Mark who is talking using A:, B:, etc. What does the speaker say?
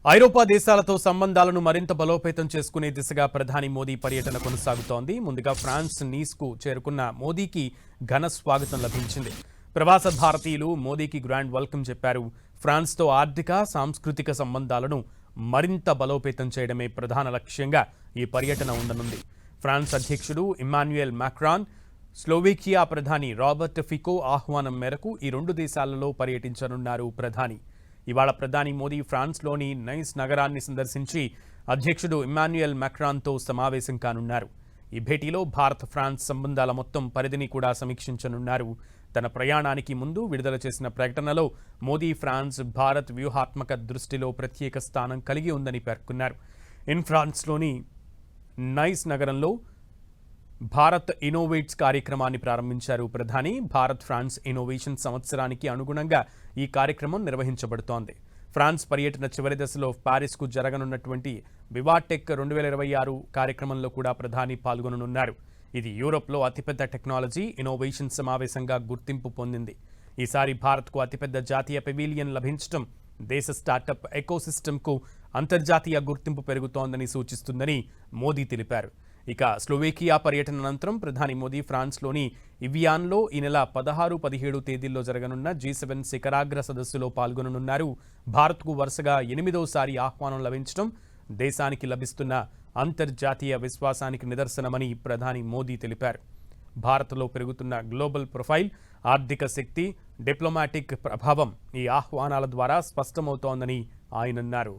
A: ఐరోపా దేశాలతో సంబంధాలను మరింత బలోపేతం చేసుకునే దిశగా ప్రధాని మోదీ పర్యటన కొనసాగుతోంది. ముందుగా ఫ్రాన్స్ నీస్కు చేరుకున్న మోదీకి ఘన స్వాగతం లభించింది. ప్రవాస భారతీయులు మోదీకి గ్రాండ్ వెల్కమ్ చెప్పారు. ఫ్రాన్స్తో ఆర్థిక, సాంస్కృతిక సంబంధాలను మరింత బలోపేతం చేయడమే ప్రధాన లక్ష్యంగా ఈ పర్యటన ఉండనుంది. ఫ్రాన్స్ అధ్యక్షుడు ఇమ్మాన్యుయల్ మాక్రాన్, స్లోవేకియా ప్రధాని రాబర్ట్ ఫికో ఆహ్వానం మేరకు ఈ రెండు దేశాలలో పర్యటించనున్నారు ప్రధాని. ఇవాళ ప్రధాని మోదీ ఫ్రాన్స్లోని నైస్ నగరాన్ని సందర్శించి అధ్యక్షుడు ఇమ్మాన్యుయల్ మాక్రాన్తో సమావేశం కానున్నారు. ఈ భేటీలో భారత్ ఫ్రాన్స్ సంబంధాల మొత్తం పరిధిని కూడా సమీక్షించనున్నారు. తన ప్రయాణానికి ముందు విడుదల చేసిన ప్రకటనలో మోదీ ఫ్రాన్స్ భారత్ వ్యూహాత్మక దృష్టిలో ప్రత్యేక స్థానం కలిగి ఉందని పేర్కొన్నారు. ఫ్రాన్స్లోని నైస్ నగరంలో భారత్ ఇన్నోవేట్స్ కార్యక్రమాన్ని ప్రారంభించారు ప్రధాని. భారత్ ఫ్రాన్స్ ఇన్నోవేషన్ సంవత్సరానికి అనుగుణంగా ఈ కార్యక్రమం నిర్వహించబడుతోంది. ఫ్రాన్స్ పర్యటన చివరి దశలో ప్యారిస్కు జరగనున్నటువంటి వివాటెక్ 2026 కార్యక్రమంలో కూడా ప్రధాని పాల్గొననున్నారు. ఇది యూరోప్లో అతిపెద్ద టెక్నాలజీ ఇన్నోవేషన్ సమావేశంగా గుర్తింపు పొందింది. ఈసారి భారత్కు అతిపెద్ద జాతీయ పెవిలియన్ లభించడం దేశ స్టార్టప్ ఎకోసిస్టమ్కు అంతర్జాతీయ గుర్తింపు పెరుగుతోందని సూచిస్తుందని మోదీ తెలిపారు. ఇక స్లోవేకియా పర్యటన అనంతరం ప్రధాని మోదీ ఫ్రాన్స్లోని ఇవియాన్లో ఈ నెల 16, 17 తేదీల్లో జరగనున్న G7 శిఖరాగ్ర సదస్సులో పాల్గొననున్నారు. భారత్కు వరుసగా 8వ ఆహ్వానం లభించడం దేశానికి లభిస్తున్న అంతర్జాతీయ విశ్వాసానికి నిదర్శనమని ప్రధాని మోదీ తెలిపారు. భారత్లో పెరుగుతున్న గ్లోబల్ ప్రొఫైల్, ఆర్థిక శక్తి, డిప్లొమాటిక్ ప్రభావం ఈ ఆహ్వానాల ద్వారా స్పష్టమవుతోందని ఆయన అన్నారు.